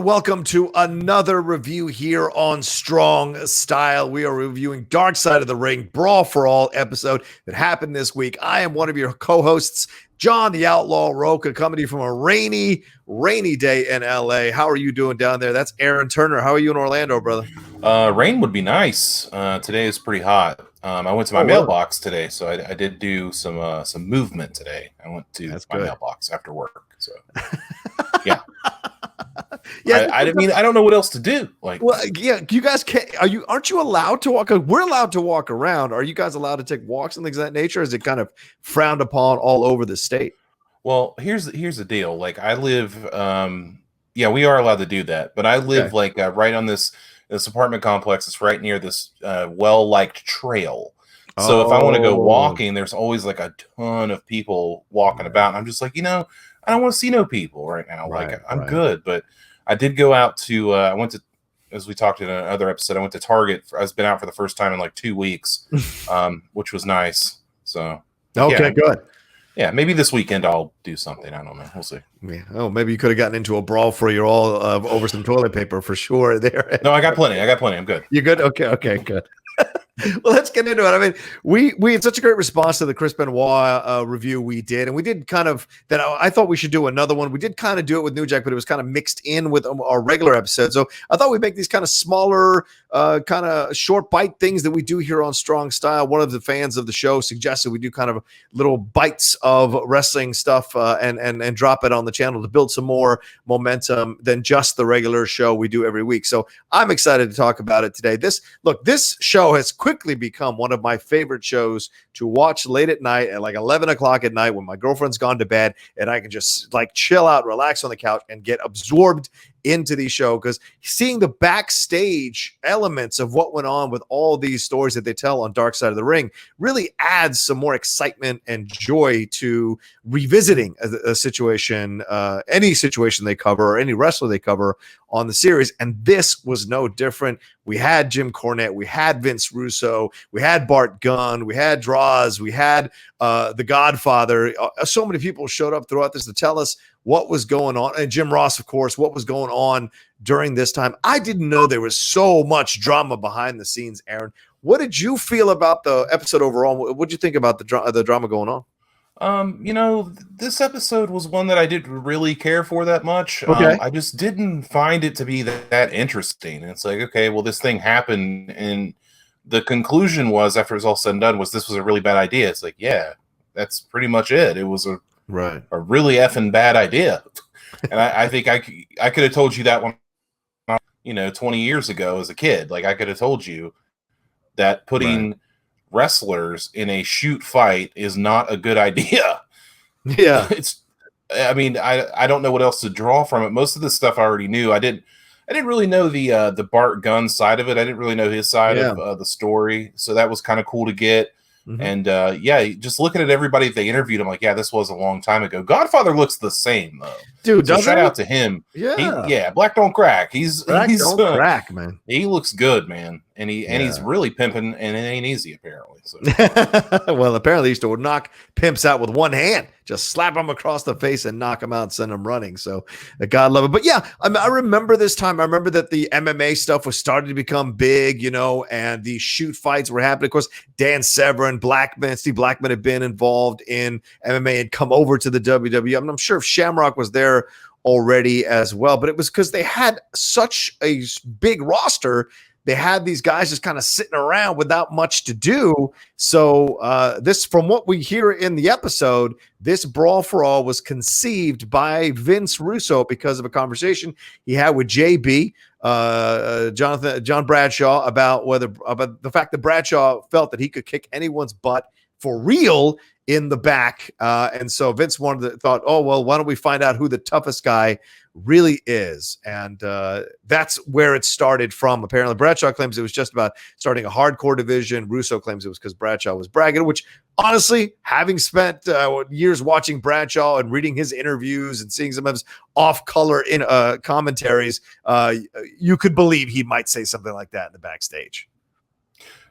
welcome to another review here on Strong Style. We are reviewing Dark Side of the Ring, Brawl for All episode that happened this week. I am one of your co-hosts, John the Outlaw Rocha, coming to you from a rainy day in LA. How are you doing down there? That's Aaron Turner. How are you in Orlando, brother? Rain would be nice. Today is pretty hot. I went to my mailbox today, so I did do some movement today. I went to my mailbox after work. So yeah. Yeah, I mean, I don't know what else to do. You guys can't. Aren't you allowed to walk? We're allowed to walk around. Are you guys allowed to take walks and things of that nature? Or is it kind of frowned upon all over the state? Well, here's the deal. Like I live, we are allowed to do that, but I live right on this apartment complex. It's right near this well-liked trail. So if I want to go walking, there's always like a ton of people walking about. And I'm just like, I don't want to see no people right now. I'm good, but I did go out to, I went to, as we talked in another episode, I went to Target. I've been out for the first time in like 2 weeks, which was nice. So, good. Yeah, maybe this weekend I'll do something. I don't know. We'll see. Yeah. Oh, maybe you could have gotten into a brawl for your all over some toilet paper for sure. There. No, I got plenty. I'm good. You're good. Okay, good. Well, let's get into it. I mean, we had such a great response to the Chris Benoit review we did, and we did kind of that. I thought we should do another one. We did kind of do it with New Jack, but it was kind of mixed in with our regular episode. So I thought we'd make these kind of smaller, kind of short bite things that we do here on Strong Style. One of the fans of the show suggested we do kind of little bites of wrestling stuff and drop it on the channel to build some more momentum than just the regular show we do every week. So I'm excited to talk about it today. This show has quickly become one of my favorite shows to watch late at night at like 11 o'clock at night when my girlfriend's gone to bed and I can just like chill out, relax on the couch and get absorbed into the show, because seeing the backstage elements of what went on with all these stories that they tell on Dark Side of the Ring really adds some more excitement and joy to revisiting a situation, any situation they cover or any wrestler they cover on the series. And this was no different. We had Jim Cornette, we had Vince Russo, we had Bart Gunn, we had Droz, we had the Godfather. So many people showed up throughout this to tell us what was going on, and Jim Ross, of course, what was going on during this time. I didn't know there was so much drama behind the scenes. Aaron, what did you feel about the episode overall? What did you think about the drama going on? This episode was one that I didn't really care for that much. Okay. I just didn't find it to be that interesting. And it's like, okay, well, this thing happened, and the conclusion was, after it was all said and done, was this was a really bad idea. It's like, yeah, that's pretty much it. It was a really effing bad idea. And I think I could have told you that one, 20 years ago as a kid. Like I could have told you that putting wrestlers in a shoot fight is not a good idea. Yeah. I don't know what else to draw from it. Most of the stuff I already knew. I didn't really know the Bart Gunn side of it. I didn't really know his side of the story. So that was kind of cool to get. Mm-hmm. And just looking at everybody they interviewed, I'm like, yeah, this was a long time ago. Godfather looks the same though, dude. So shout out to him. Yeah, Black don't crack. He's crack, man. He looks good, man, and he's really pimping, and it ain't easy apparently. So. Well, apparently he used to knock pimps out with one hand, just slap them across the face and knock them out, and send them running. So God love it. But yeah, I remember this time. I remember that the MMA stuff was starting to become big, and the shoot fights were happening. Of course, Dan Severn, Steve Blackman had been involved in MMA and come over to the WWE. I'm sure if Shamrock was there already as well, but it was because they had such a big roster. They had these guys just kind of sitting around without much to do. So this, from what we hear in the episode, this Brawl for All was conceived by Vince Russo because of a conversation he had with JB, John Bradshaw, about the fact that Bradshaw felt that he could kick anyone's butt for real in the back. And so Vince thought, oh, well, why don't we find out who the toughest guy really is? And that's where it started from. Apparently, Bradshaw claims it was just about starting a hardcore division. Russo claims it was because Bradshaw was bragging, which honestly, having spent years watching Bradshaw and reading his interviews and seeing some of his off-color in commentaries, you could believe he might say something like that in the backstage.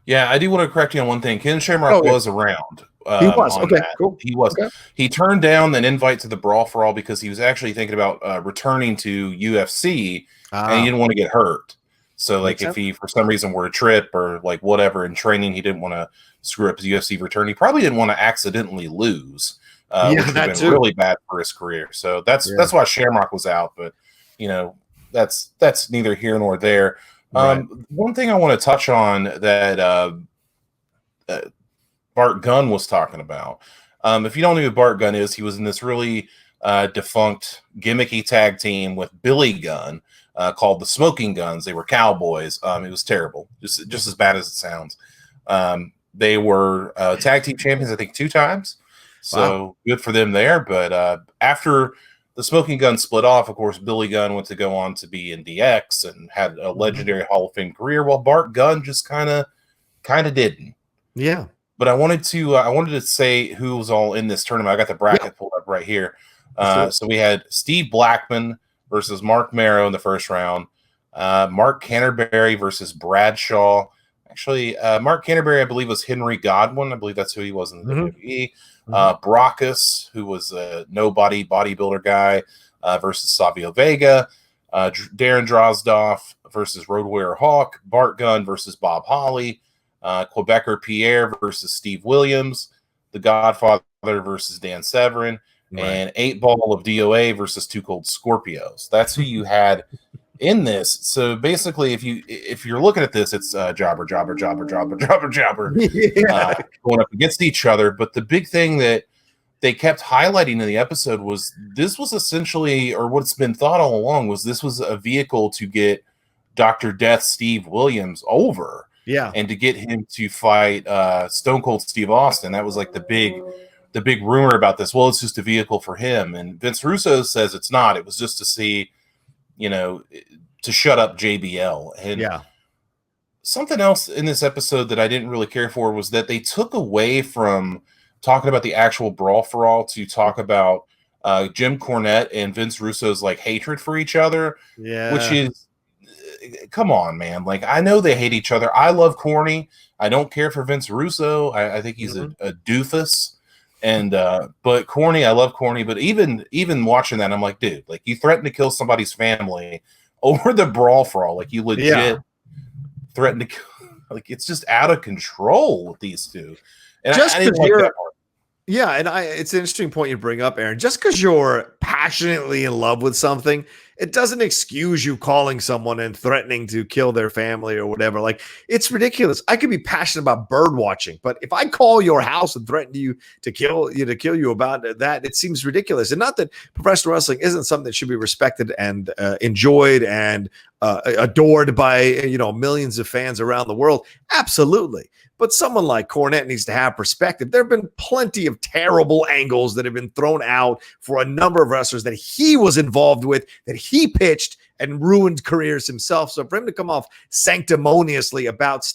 Yeah, I do want to correct you on one thing. Ken Shamrock was around. He was. Okay, cool. He was. Okay. He turned down an invite to the Brawl for All because he was actually thinking about returning to UFC and he Ah, didn't want to get hurt. So like makes if sense. he for some reason were to trip or like whatever in training, he didn't want to screw up his UFC return. He probably didn't want to accidentally lose, Yeah, which would that have been too. really bad for his career. So Yeah. that's why Shamrock was out. But you know, that's neither here nor there. Right. One thing I want to touch on that uh, Bart Gunn was talking about. If you don't know who Bart Gunn is, he was in this really defunct gimmicky tag team with Billy Gunn called the Smoking Guns. They were cowboys. It was terrible, just as bad as it sounds. They were tag team champions, I think, 2 times. Wow. So good for them there. But after the Smoking Gun split off, of course, Billy Gunn went to go on to be in DX and had a legendary Hall of Fame career. While Bart Gunn just kind of didn't. Yeah. But I wanted to say who was all in this tournament. I got the Yeah. bracket pulled up right here. Let's do it. So we had Steve Blackman versus Mark Marrow in the first round. Mark Canterbury versus Bradshaw. Actually, Mark Canterbury, I believe, was Henry Godwin. I believe that's who he was in the WWE. Brockus, who was a nobody bodybuilder guy, versus Savio Vega. Darren Drozdoff versus Road Warrior Hawk. Bart Gunn versus Bob Holly. Quebecer Pierre versus Steve Williams, The Godfather versus Dan Severin, and 8 Ball of DOA versus Two Cold Scorpios. That's who you had in this. So basically, if you're looking at this, it's jobber Yeah. going up against each other. But the big thing that they kept highlighting in the episode was this was essentially, or what's been thought all along, was this was a vehicle to get Dr. Death Steve Williams over. Yeah. And to get him to fight Stone Cold Steve Austin. That was like the big rumor about this. Well, it's just a vehicle for him. And Vince Russo says it's not. It was just to see, to shut up JBL. And something else in this episode that I didn't really care for was that they took away from talking about the actual Brawl for All to talk about Jim Cornette and Vince Russo's like hatred for each other. Yeah. Which is, come on, man. Like, I know they hate each other. I love Corny. I don't care for Vince Russo. I think he's a doofus. And but Corny, I love Corny. But even watching that, I'm like, dude, like you threatened to kill somebody's family over the Brawl for All. Like you legit threatened to kill. Like it's just out of control with these two. And I didn't like that part. Yeah, and it's an interesting point you bring up, Aaron. Just because you're passionately in love with something, it doesn't excuse you calling someone and threatening to kill their family or whatever. Like, it's ridiculous. I could be passionate about bird watching, but if I call your house and threaten you to kill you about that, it seems ridiculous. And not that professional wrestling isn't something that should be respected and enjoyed and adored by millions of fans around the world. Absolutely. But someone like Cornette needs to have perspective. There have been plenty of terrible angles that have been thrown out for a number of wrestlers that he was involved with, that he pitched and ruined careers himself. So for him to come off sanctimoniously about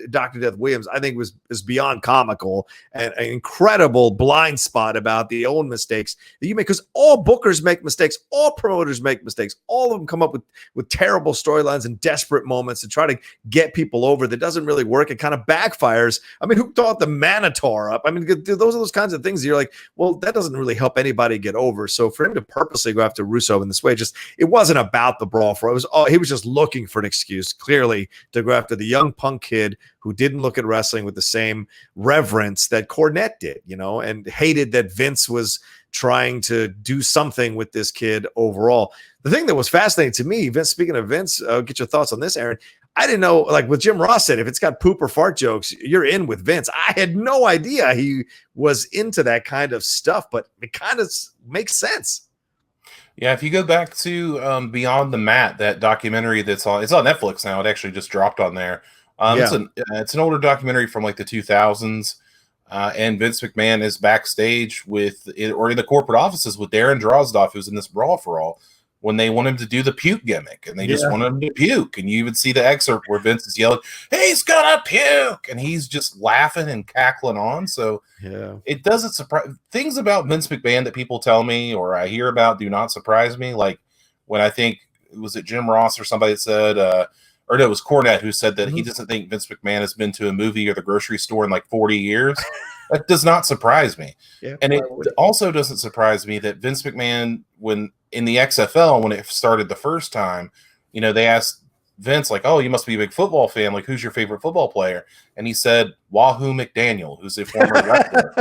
Dr. Death Williams, I think is beyond comical and an incredible blind spot about the own mistakes that you make. Because all bookers make mistakes, all promoters make mistakes, all of them come up with terrible storylines and desperate moments to try to get people over that doesn't really work. It kind of backfires. I mean, who thought the Minotaur up? I mean, those are those kinds of things that you're like, well, that doesn't really help anybody get over. So for him to purposely go after Russo in this way, it wasn't about the Brawl for. He was just looking for an excuse, clearly, to go after the young punk kid who didn't look at wrestling with the same reverence that Cornette did, and hated that Vince was trying to do something with this kid overall. The thing that was fascinating to me, Vince, speaking of Vince, get your thoughts on this, Aaron. I didn't know, like what Jim Ross said, if it's got poop or fart jokes, you're in with Vince. I had no idea he was into that kind of stuff, but it kind of makes sense. Yeah, if you go back to Beyond the Mat, that documentary it's on Netflix now. It actually just dropped on there. It's an older documentary from like the 2000s, and Vince McMahon is backstage or in the corporate offices with Darren Drozdoff, who's in this Brawl for All, when they want him to do the puke gimmick, and they just want him to puke. And you even see the excerpt where Vince is yelling, "He's gonna puke!" and he's just laughing and cackling on. So it doesn't surprise. Things about Vince McMahon that people tell me or I hear about do not surprise me. Like when I think, was it Jim Ross or somebody that said, or no, it was Cornette who said that he doesn't think Vince McMahon has been to a movie or the grocery store in like 40 years. That does not surprise me. And it also doesn't surprise me that Vince McMahon, when in the XFL, when it started the first time, they asked Vince, like, oh, you must be a big football fan. Like, who's your favorite football player? And he said, Wahoo McDaniel, who's a former wrestler.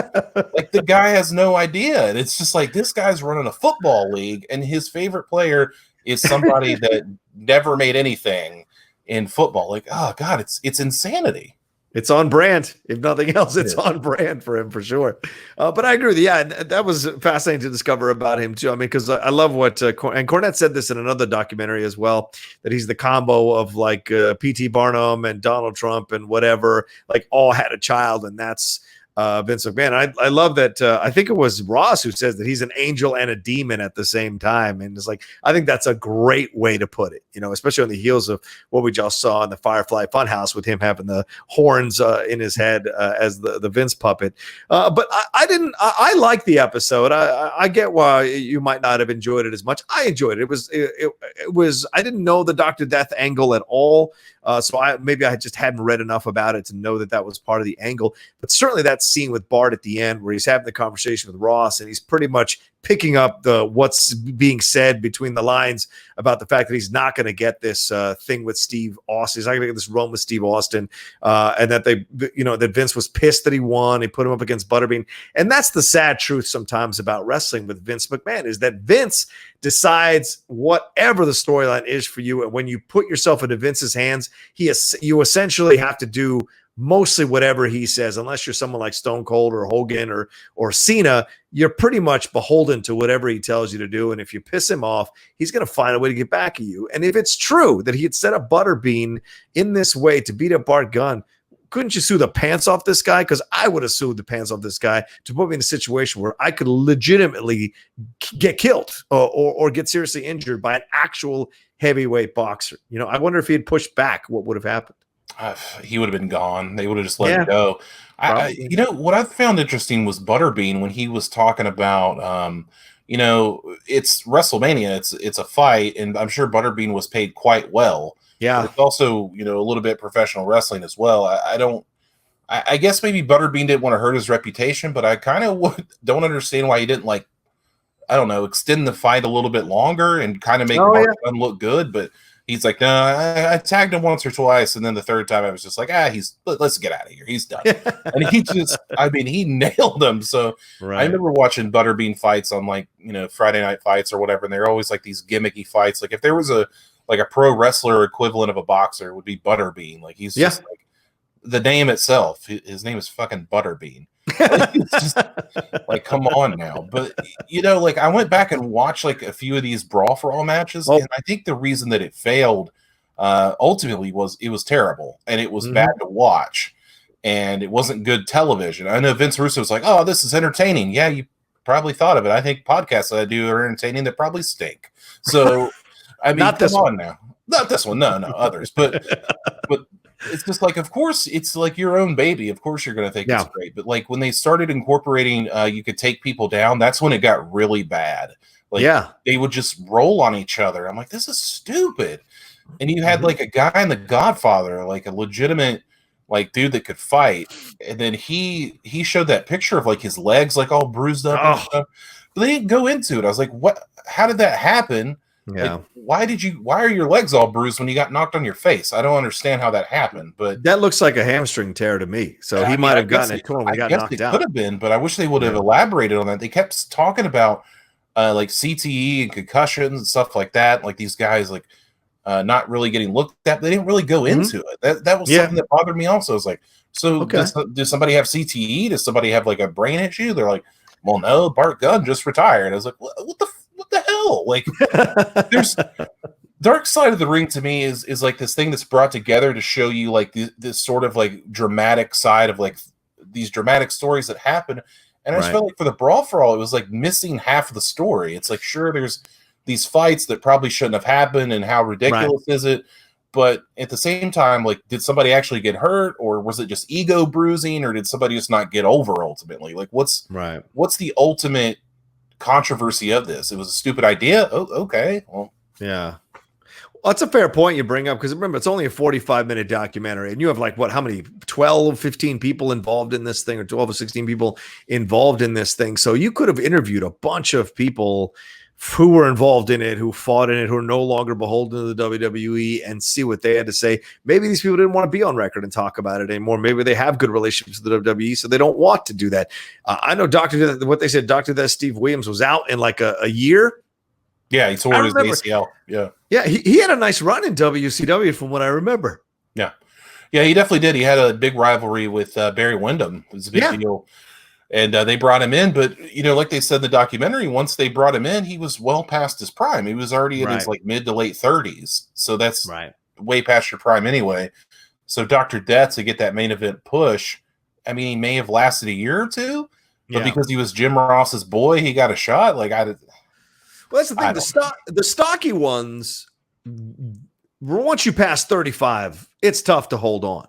Like, the guy has no idea. And it's just like, this guy's running a football league, and his favorite player is somebody that never made anything in football. Like, oh, God, it's insanity. It's on brand. If nothing else, it's on brand for him for sure. But I agree with you. Yeah, that was fascinating to discover about him too. I mean, because I love what and Cornette said this in another documentary as well, that he's the combo of like P.T. Barnum and Donald Trump and whatever, like all had a child, and that's Vince McMahon. I love that. I think it was Ross who says that he's an angel and a demon at the same time. And it's like, I think that's a great way to put it, especially on the heels of what we just saw in the Firefly Funhouse with him having the horns in his head as the Vince puppet. But I liked the episode. I get why you might not have enjoyed it as much. I enjoyed it. It was, I didn't know the Dr. Death angle at all. So maybe I just hadn't read enough about it to know that was part of the angle. But certainly that scene with Bart at the end where he's having the conversation with Ross and he's pretty much picking up what's being said between the lines about the fact that he's not going to get this thing with Steve Austin. He's not going to get this run with Steve Austin, and that that Vince was pissed that he won. He put him up against Butterbean, and that's the sad truth sometimes about wrestling with Vince McMahon is that Vince decides whatever the storyline is for you, and when you put yourself into Vince's hands, you essentially have to do mostly whatever he says, unless you're someone like Stone Cold or Hogan or Cena. You're pretty much beholden to whatever he tells you to do. And if you piss him off, he's going to find a way to get back at you. And if it's true that he had set up Butterbean in this way to beat up Bart Gunn, couldn't you sue the pants off this guy? Because I would have sued the pants off this guy to put me in a situation where I could legitimately get killed or get seriously injured by an actual heavyweight boxer. I wonder if he had pushed back, what would have happened? He would have been gone. They would have just let him go. What I found interesting was Butterbean when he was talking about, it's WrestleMania. It's a fight, and I'm sure Butterbean was paid quite well. Yeah, it's also a little bit professional wrestling as well. I guess maybe Butterbean didn't want to hurt his reputation, but I kind of don't understand why he didn't extend the fight a little bit longer and kind of make Bart Gunn look good, but. He's like, no, I tagged him once or twice, and then the third time I was just like, let's get out of here. He's done. And he nailed him. So I remember watching Butterbean fights on Friday Night Fights or whatever, and they're always like these gimmicky fights. Like if there was a pro wrestler equivalent of a boxer, it would be Butterbean. Like he's just like the name itself. His name is fucking Butterbean. It's just like, come on now. But I went back and watched a few of these Brawl for All matches, and I think the reason that it failed ultimately was it was terrible and it was bad to watch and it wasn't good television. I know Vince Russo was like, oh, this is entertaining. Yeah, you probably thought of it. I think podcasts that I do are entertaining that probably stink. So I mean, not this one now. Not this one. No, others. But it's just like, of course, it's like your own baby. Of course, you're going to think it's great. But when they started incorporating, you could take people down. That's when it got really bad. They would just roll on each other. I'm like, this is stupid. And you had a guy in The Godfather, a legitimate dude that could fight. And then he showed that picture of his legs all bruised up and stuff. But they didn't go into it. I was like, what? How did that happen? Yeah. Why are your legs all bruised when you got knocked on your face? I don't understand how that happened, but that looks like a hamstring tear to me. So he might have gotten it to him when he got knocked out. Could have been, but I wish they would have elaborated on that. They kept talking about CTE and concussions and stuff like that. Like these guys not really getting looked at. They didn't really go into it. That was something that bothered me also. I was like, so does somebody have CTE? Does somebody have a brain issue? They're like, well, no, Bart Gunn just retired. I was like, what the hell? There's Dark Side of the Ring to me is this thing that's brought together to show you this sort of dramatic side of these dramatic stories that happen. And I just felt for the Brawl for All, it was missing half of the story. It's sure, there's these fights that probably shouldn't have happened, and how ridiculous is it? But at the same time, did somebody actually get hurt, or was it just ego bruising, or did somebody just not get over ultimately? What's the ultimate controversy of this? It was a stupid idea. Oh, okay. Well, yeah. Well, that's a fair point you bring up, because remember, it's only a 45-minute documentary, and you have how many, 12, 15 people involved in this thing, or 12 or 16 people involved in this thing. So you could have interviewed a bunch of people who were involved in it, who fought in it, who are no longer beholden to the WWE, and see what they had to say. Maybe these people didn't want to be on record and talk about it anymore. Maybe they have good relationships with the WWE, so they don't want to do that. I know what they said, Dr. Death Steve Williams was out in like a year. Yeah, he tore his ACL. Yeah, he had a nice run in WCW from what I remember. Yeah, he definitely did. He had a big rivalry with Barry Windham. It was a big deal. And they brought him in, but like they said in the documentary, once they brought him in, he was well past his prime. He was already in his like mid to late 30s. So that's way past your prime anyway. So Dr. Death, to get that main event push, I mean, he may have lasted a year or two, but because he was Jim Ross's boy, he got a shot. Like well, that's the thing. The stocky ones, once you pass 35, it's tough to hold on.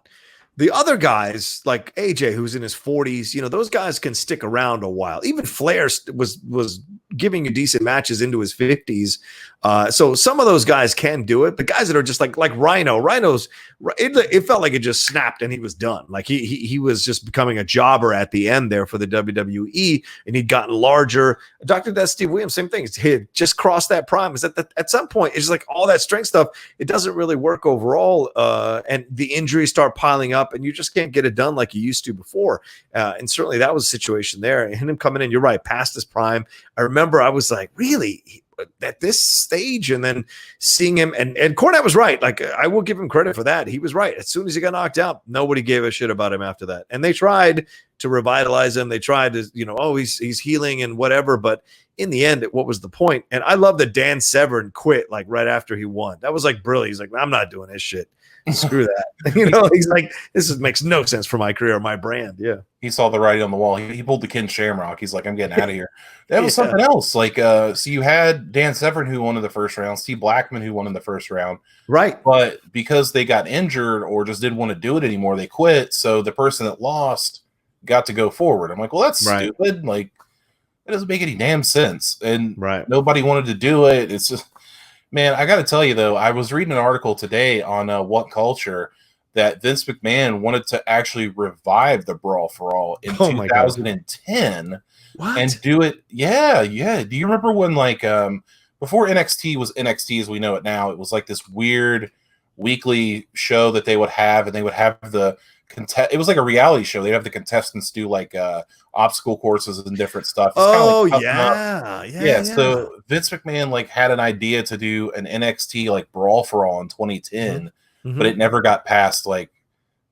The other guys, like AJ, who's in his 40s, those guys can stick around a while. Even Flair was giving you decent matches into his 50s. So some of those guys can do it. The guys that are just like Rhino's, it felt like it just snapped and he was done. Like he was just becoming a jobber at the end there for the WWE, and he'd gotten larger. Dr. Death Steve Williams, same thing. He had just crossed that prime. Is that at some point, it's just like all that strength stuff, it doesn't really work overall. And the injuries start piling up, and you just can't get it done like you used to before. And certainly that was a situation there. And him coming in, you're right, past his prime. I remember I was like, really? At this stage, and then seeing him, and Cornette was right. Like, I will give him credit for that. He was right. As soon as he got knocked out, nobody gave a shit about him after that. And they tried to revitalize him. They tried to, he's healing and whatever. But in the end, what was the point? And I love that Dan Severn quit like right after he won. That was like brilliant. He's like, I'm not doing this shit. Screw that. He's like, makes no sense for my career or my brand. Yeah. He saw the writing on the wall. He pulled the Ken Shamrock. He's like, I'm getting out of here. That was something else. Like, so you had Dan Severn who won in the first round, Steve Blackman who won in the first round. Right. But because they got injured or just didn't want to do it anymore, they quit. So the person that lost got to go forward. I'm like, well, that's stupid. Like, it doesn't make any damn sense. And nobody wanted to do it. It's just, man, I got to tell you, though, I was reading an article today on What Culture that Vince McMahon wanted to actually revive the Brawl for All in 2010 and do it. Yeah. Do you remember when, like, before NXT was NXT as we know it now, it was like this weird weekly show that they would have, and they would have it was like a reality show. They'd have the contestants do like obstacle courses and different stuff. So Vince McMahon like had an idea to do an NXT like Brawl for All in 2010, but it never got past like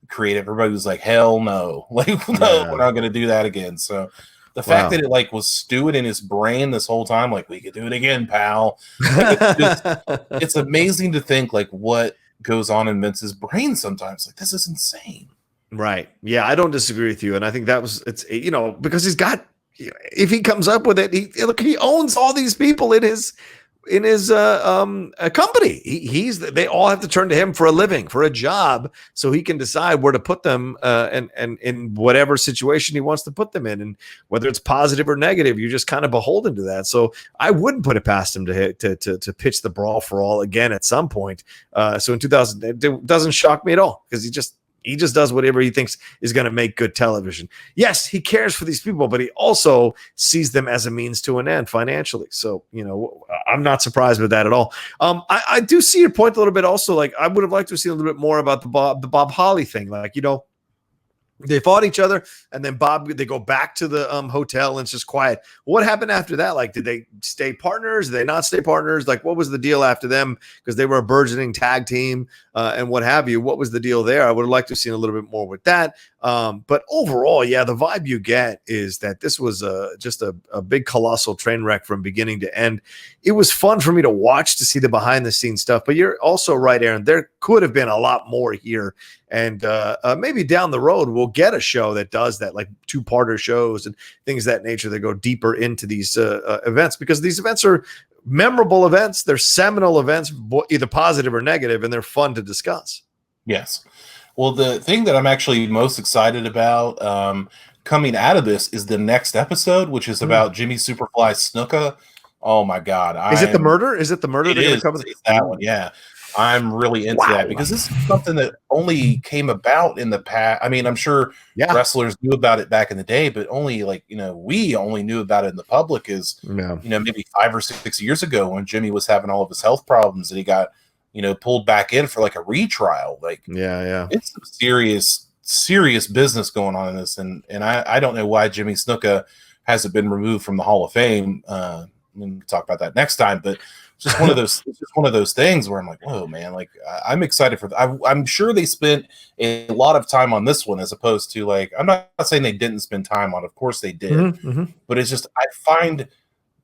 creative. Everybody was like, hell no, like no, we're not going to do that again. So the fact that it like was stewing in his brain this whole time, like, we could do it again, pal. Like, it's amazing to think like what goes on in Vince's brain sometimes. Like, this is insane. Right. Yeah, I don't disagree with you. And I think it's because he's got, if he comes up with it, he owns all these people in his company. They all have to turn to him for a living, for a job, so he can decide where to put them and in whatever situation he wants to put them in. And whether it's positive or negative, you're just kind of beholden to that. So I wouldn't put it past him to pitch the Brawl for All again at some point. So in 2000, it doesn't shock me at all, because he just does whatever he thinks is going to make good television. Yes, he cares for these people, but he also sees them as a means to an end financially. So, I'm not surprised with that at all. I do see your point a little bit also. Like, I would have liked to see a little bit more about the Bob Holly thing. Like, they fought each other, and then they go back to the hotel, and it's just quiet. What happened after that? Like, did they stay partners? Did they not stay partners? Like, what was the deal after them? Because they were a burgeoning tag team and what have you. What was the deal there? I would have liked to have seen a little bit more with that. But overall, yeah, the vibe you get is that this was just a big colossal train wreck from beginning to end. It was fun for me to watch, to see the behind the scenes stuff. But you're also right, Aaron. There could have been a lot more here. And maybe down the road, we'll get a show that does that, like two-parter shows and things of that nature that go deeper into these events, because these events are memorable events. They're seminal events, either positive or negative, and they're fun to discuss. Yes. Well, the thing that I'm actually most excited about coming out of this is the next episode, which is about Jimmy Superfly Snuka. Oh, my God. Is it the murder? Is it the murder? It is. It's that one, yeah. I'm really into that because this is something that only came about in the past. I mean, I'm sure wrestlers knew about it back in the day, but only we only knew about it in the public is, maybe 5 or 6 years ago when Jimmy was having all of his health problems and he got, pulled back in for like a retrial. Like, it's some serious business going on in this. And I don't know why Jimmy Snuka hasn't been removed from the Hall of Fame. We can talk about that next time, but just one of those. It's just one of those things where I'm like, whoa, man! Like, I'm excited for. I'm sure they spent a lot of time on this one, as opposed to like. I'm not saying they didn't spend time on it. Of course they did, but it's just I find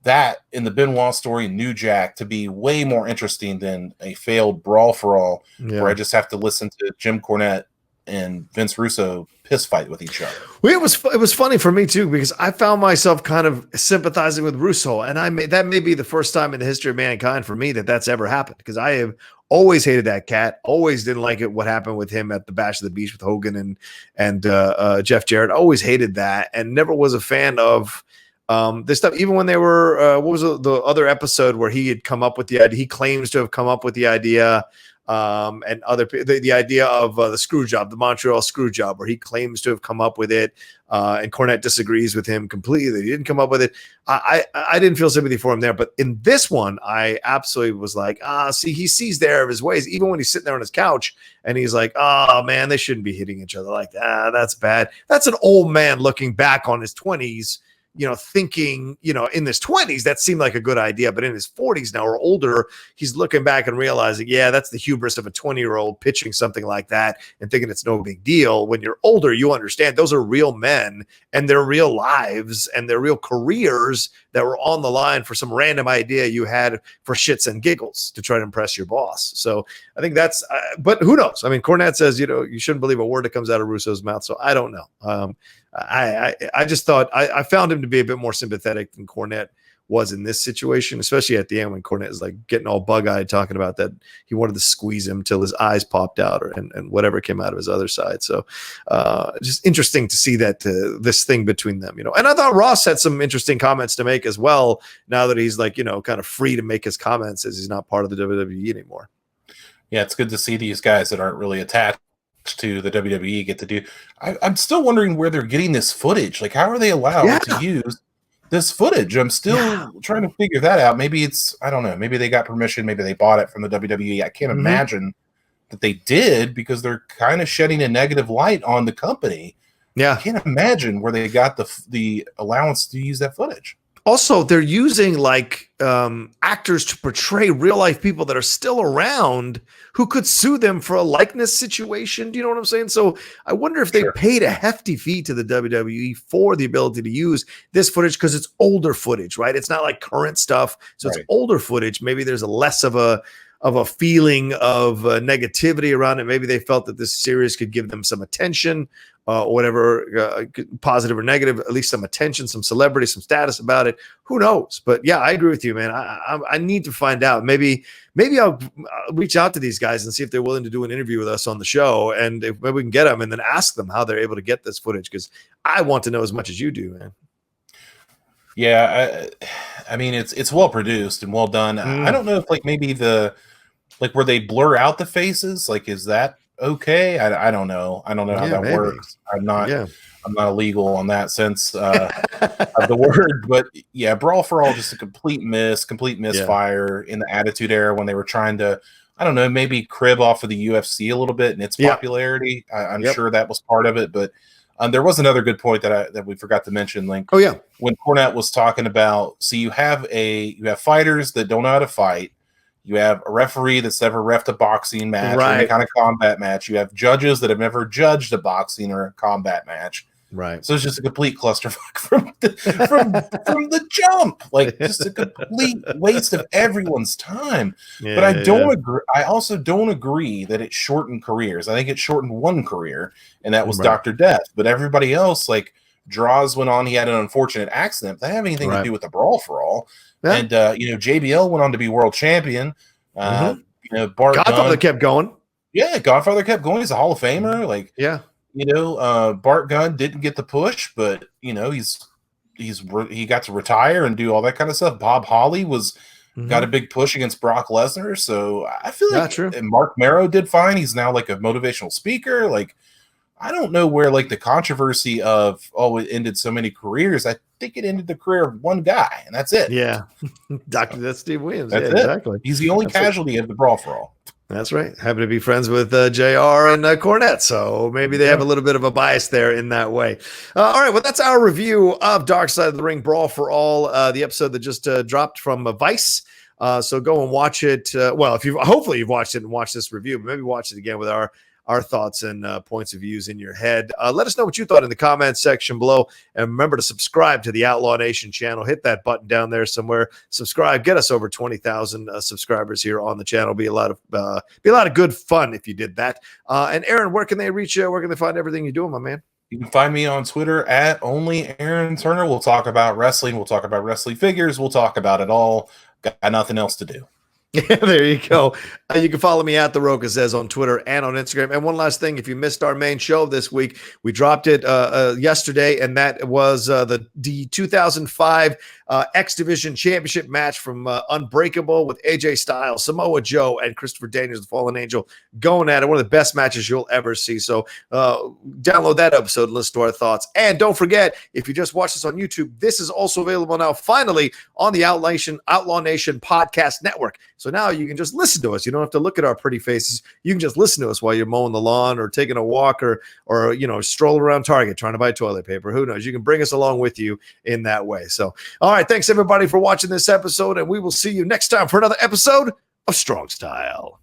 that in the Benoit story, New Jack, to be way more interesting than a failed Brawl for All, where I just have to listen to Jim Cornette and Vince Russo piss fight with each other. Well, it was funny for me too, because I found myself kind of sympathizing with Russo, and that may be the first time in the history of mankind for me that's ever happened, because I have always hated that cat, always didn't like it what happened with him at the Bash of the Beach with Hogan and Jeff Jarrett. Always hated that, and never was a fan of this stuff. Even when they were what was the other episode where he had come up with the idea? He claims to have come up with the idea. And the idea of the screw job, the Montreal screw job, where he claims to have come up with it, and Cornette disagrees with him completely that he didn't come up with it. I didn't feel sympathy for him there, but in this one, I absolutely was like, see, he sees the error of his ways, even when he's sitting there on his couch and he's like, oh man, they shouldn't be hitting each other like that. That's bad. That's an old man looking back on his 20s. Thinking, in his 20s, that seemed like a good idea, but in his 40s now or older, he's looking back and realizing, that's the hubris of a 20-year-old pitching something like that and thinking it's no big deal. When you're older, you understand those are real men and their real lives and their real careers that were on the line for some random idea you had for shits and giggles to try to impress your boss. So I think that's, but who knows? I mean, Cornette says, you shouldn't believe a word that comes out of Russo's mouth. So I don't know. I just thought I found him to be a bit more sympathetic than Cornette was in this situation, especially at the end when Cornette is like getting all bug-eyed talking about that he wanted to squeeze him till his eyes popped out and whatever came out of his other side. So just interesting to see that this thing between them, and I thought Ross had some interesting comments to make as well now that he's like, kind of free to make his comments as he's not part of the WWE anymore. Yeah, it's good to see these guys that aren't really attached to the WWE get to do. I'm still wondering where they're getting this footage. Like, how are they allowed to use this footage? I'm still trying to figure that out. Maybe it's, I don't know, maybe they got permission, maybe they bought it from the WWE. I can't imagine that they did, because they're kind of shedding a negative light on the company. I can't imagine where they got the allowance to use that footage. Also, they're using like actors to portray real life people that are still around who could sue them for a likeness situation. Do you know what I'm saying? So I wonder if they paid a hefty fee to the WWE for the ability to use this footage, because it's older footage, right? It's not like current stuff. So it's older footage. Maybe there's a less of a feeling of negativity around it. Maybe they felt that this series could give them some attention, or whatever, positive or negative, at least some attention, some celebrity, some status about it. Who knows? But yeah, I agree with you, man. I need to find out. Maybe I'll reach out to these guys and see if they're willing to do an interview with us on the show, and if maybe we can get them and then ask them how they're able to get this footage, because I want to know as much as you do, man. Yeah, I mean, it's well produced and well done. I don't know if like maybe where they blur out the faces, like, is that okay? I don't know. I don't know how that works. I'm not illegal on that sense of the word, but yeah, Brawl for All, just a complete misfire in the Attitude Era when they were trying to, I don't know, maybe crib off of the UFC a little bit and its popularity. I'm sure that was part of it, but there was another good point that we forgot to mention, Link. Oh yeah, when Cornette was talking about, so you have fighters that don't know how to fight. You have a referee that's never reffed a boxing match or any kind of combat match. You have judges that have never judged a boxing or a combat match. Right. So it's just a complete clusterfuck from the jump. Like, just a complete waste of everyone's time. But I don't agree. I also don't agree that it shortened careers. I think it shortened one career, and that was Dr. Death. But everybody else, like, Draws went on. He had an unfortunate accident. That didn't have anything to do with the Brawl for All. Yeah. And JBL went on to be world champion. Bart Godfather kept going. Yeah, Godfather kept going. He's a Hall of Famer. Like, Bart Gunn didn't get the push, but he got to retire and do all that kind of stuff. Bob Holly was got a big push against Brock Lesnar. So I feel like true. Mark Marrow did fine. He's now like a motivational speaker. Like, I don't know where like the controversy of, oh, it ended so many careers. I think it ended the career of one guy, and that's it. Yeah. That's Steve Williams. That's yeah, it. Exactly. He's the only casualty of the Brawl for All. That's right. Happen to be friends with JR and Cornette, so maybe they have a little bit of a bias there in that way. All right, well, that's our review of Dark Side of the Ring Brawl for All, the episode that just dropped from Vice. So go and watch it. Well, hopefully you've watched it and watched this review, but maybe watch it again with our thoughts and points of views in your head. Let us know what you thought in the comments section below. And remember to subscribe to the Outlaw Nation channel. Hit that button down there somewhere. Subscribe. Get us over 20,000 subscribers here on the channel. Be a lot of good fun if you did that. And Aaron, where can they reach you? Where can they find everything you're doing, my man? You can find me on Twitter at only Aaron Turner. We'll talk about wrestling. We'll talk about wrestling figures. We'll talk about it all. Got nothing else to do. Yeah, there you go. You can follow me at The Rocha Says on Twitter and on Instagram. And one last thing, if you missed our main show this week, we dropped it yesterday, and that was the 2005 X Division Championship match from Unbreakable with AJ Styles, Samoa Joe, and Christopher Daniels, the Fallen Angel, going at it. One of the best matches you'll ever see. So download that episode and listen to our thoughts. And don't forget, if you just watched this on YouTube, this is also available now, finally, on the Outlaw Nation Podcast Network. So now you can just listen to us. You don't have to look at our pretty faces. You can just listen to us while you're mowing the lawn or taking a walk or stroll around Target trying to buy toilet paper. Who knows? You can bring us along with you in that way. So, all right. Thanks, everybody, for watching this episode, and we will see you next time for another episode of Strong Style.